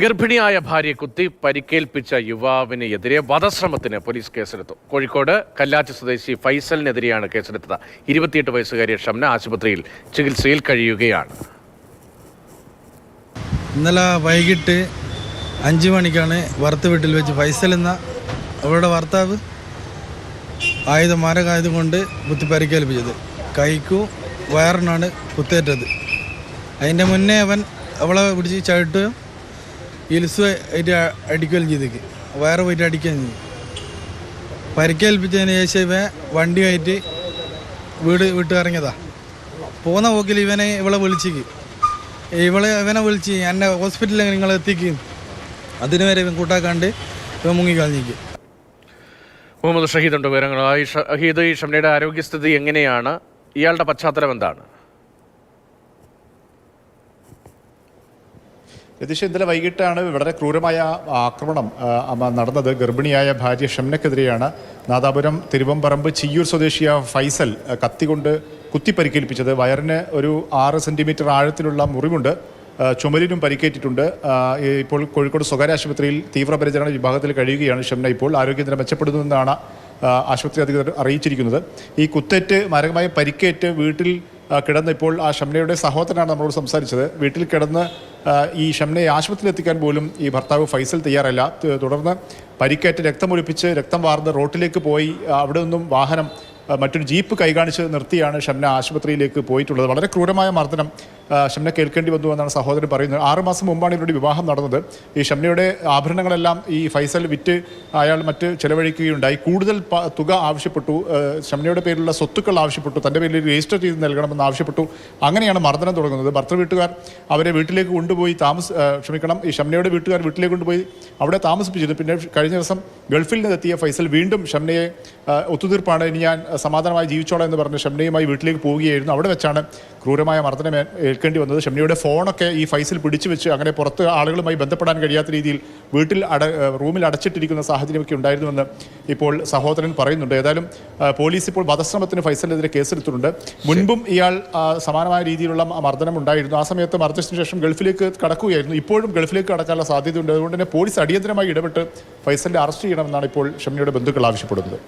ഗർഭിണിയായ ഭാര്യയെ കുത്തി പരിക്കേൽപ്പിച്ച യുവാവിനെതിരെ വധശ്രമത്തിന് പോലീസ് കേസെടുത്തു. കോഴിക്കോട് കല്ലാച്ചി സ്വദേശി ഫൈസലിനെതിരെയാണ് കേസെടുത്തത്. 28 വയസ്സുകാരിയ ഷംന ആശുപത്രിയിൽ ചികിത്സയിൽ കഴിയുകയാണ്. ഇന്നലെ വൈകിട്ട് 5 മണിക്കാണ് ഭർത്ത് വീട്ടിൽ വെച്ച് ഫൈസൽ എന്ന അവളുടെ ഭർത്താവ് മാരകായുധം കൊണ്ട് കുത്തി പരിക്കേൽപ്പിച്ചത്. കൈക്കു വയറിനാണ് കുത്തേറ്റത്. അതിൻ്റെ മുന്നേ അവളെ പിടിച്ച് ചവിട്ടുകയും ഇൽസ് ആയിട്ട് അടിക്കുകയും ചെയ്തേക്ക് വയറ് പോയിട്ട് അടിക്കുകയും ചെയ്തു. പരിക്കേൽപ്പിച്ചതിന് ശേഷം വണ്ടിയായിട്ട് വീട്ടിറങ്ങിയതാ. പോകുന്ന പോക്കിൽ ഇവളെ വിളിച്ചേക്ക് ഇവനെ വിളിച്ച് എന്നെ ഹോസ്പിറ്റലിൽ നിങ്ങൾ എത്തിക്കും. അതിന് വരെ കൂട്ടാക്കാണ്ട് മുങ്ങിക്കളഞ്ഞേക്ക്. മുഹമ്മദ് ഷഹീദുണ്ട് വിവരങ്ങൾ. ഷഹീദ്, ഈ ഷംനയുടെ ആരോഗ്യസ്ഥിതി എങ്ങനെയാണ്? ഇയാളുടെ പശ്ചാത്തലം എന്താണ്? യതീഷ്, ഇന്നലെ വൈകിട്ടാണ് വളരെ ക്രൂരമായ ആക്രമണം നടന്നത്. ഗർഭിണിയായ ഭാര്യ ഷംനക്കെതിരെയാണ് നാദാപുരം തിരുവമ്പറമ്പ് ചിയ്യൂർ സ്വദേശിയായ ഫൈസൽ കത്തികൊണ്ട് കുത്തി പരിക്കേൽപ്പിച്ചത്. വയറിന് ഒരു 6 സെൻറ്റിമീറ്റർ ആഴത്തിലുള്ള മുറിവുണ്ട്. ചുമലിനും പരിക്കേറ്റിട്ടുണ്ട്. ഇപ്പോൾ കോഴിക്കോട് സ്വകാര്യ ആശുപത്രിയിൽ തീവ്രപരിചരണ വിഭാഗത്തിൽ കഴിയുകയാണ് ഷംന. ഇപ്പോൾ ആരോഗ്യനില മെച്ചപ്പെടുന്നുവെന്നാണ് ആശുപത്രി അധികൃതർ അറിയിച്ചിരിക്കുന്നത്. ഈ കുത്തേറ്റ് മാരകമായ പരിക്കേറ്റ് വീട്ടിൽ കിടന്ന് ഇപ്പോൾ ആ ഷംനയുടെ സഹോദരനാണ് നമ്മളോട് സംസാരിച്ചത്. വീട്ടിൽ കിടന്ന് ഈ ഷംനയെ ആശുപത്രിയിൽ എത്തിക്കാൻ പോലും ഈ ഭർത്താവ് ഫൈസൽ തയ്യാറല്ല. തുടർന്ന് പരിക്കേറ്റ് രക്തമൊലിപ്പിച്ച് രക്തം വാർന്ന് റോട്ടിലേക്ക് പോയി അവിടെ നിന്നും വാഹനം മറ്റൊരു ജീപ്പ് കൈകാണിച്ച് നിർത്തിയാണ് ഷംന ആശുപത്രിയിലേക്ക് പോയിട്ടുള്ളത്. വളരെ ക്രൂരമായ മർദ്ദനം ഷംന കേൾക്കേണ്ടി വന്നു എന്നാണ് സഹോദരൻ പറയുന്നത്. 6 മാസം മുമ്പാണ് ഇവരുടെ വിവാഹം നടന്നത്. ഈ ഷംനയുടെ ആഭരണങ്ങളെല്ലാം ഈ ഫൈസൽ വിറ്റ് അയാൾ മറ്റ് ചെലവഴിക്കുകയുണ്ടായി. കൂടുതൽ തുക ആവശ്യപ്പെട്ടു. ഷംനയുടെ പേരിലുള്ള സ്വത്തുക്കൾ ആവശ്യപ്പെട്ടു. തൻ്റെ പേരിൽ രജിസ്റ്റർ ചെയ്ത് നൽകണമെന്ന് ആവശ്യപ്പെട്ടു. അങ്ങനെയാണ് മർദ്ദനം തുടങ്ങുന്നത്. ഭർത്തൃ വീട്ടുകാർ അവരെ വീട്ടിലേക്ക് കൊണ്ടുപോയി ഈ ഷംനയുടെ വീട്ടുകാർ വീട്ടിലേക്ക് കൊണ്ടുപോയി അവിടെ താമസിപ്പിച്ചിരുന്നു. പിന്നെ കഴിഞ്ഞ ദിവസം ഗൾഫിൽ നിന്നെത്തിയ ഫൈസൽ വീണ്ടും ഷംനയെ ഒത്തുതീർപ്പാണ്, ഇനി ഞാൻ സമാധാനമായി ജീവിച്ചോളാം എന്ന് പറഞ്ഞ് ഷംനയുമായി വീട്ടിലേക്ക് പോവുകയായിരുന്നു. അവിടെ വെച്ചാണ് ക്രൂരമായ മർദ്ദനം ഏൽക്കേണ്ടി വന്നത്. ഷംനയുടെ ഫോണൊക്കെ ഈ ഫൈസൽ പിടിച്ചു വെച്ച് അങ്ങനെ പുറത്ത് ആളുകളുമായി ബന്ധപ്പെടാൻ കഴിയാത്ത രീതിയിൽ വീട്ടിൽ റൂമിൽ അടച്ചിട്ടിരിക്കുന്ന സാഹചര്യമൊക്കെ ഉണ്ടായിരുന്നുവെന്ന് ഇപ്പോൾ സഹോദരൻ പറയുന്നുണ്ട്. ഏതായാലും പോലീസ് ഇപ്പോൾ വധശ്രമത്തിന് ഫൈസലിനെതിരെ കേസെടുത്തിട്ടുണ്ട്. മുൻപും ഇയാൾ സമാനമായ രീതിയിലുള്ള മർദ്ദനം ഉണ്ടായിരുന്നു. ആ സമയത്ത് മർദ്ദനത്തിന് ശേഷം ഗൾഫിലേക്ക് കടക്കുകയായിരുന്നു. ഇപ്പോഴും ഗൾഫിലേക്ക് കടക്കാനുള്ള സാധ്യതയുണ്ട്. അതുകൊണ്ട് തന്നെ പോലീസ് അടിയന്തരമായി ഇടപെട്ട് ഫൈസലിനെ അറസ്റ്റ് ചെയ്യണമെന്നാണ് ഇപ്പോൾ ഷംനയുടെ ബന്ധുക്കൾ ആവശ്യപ്പെടുന്നത്.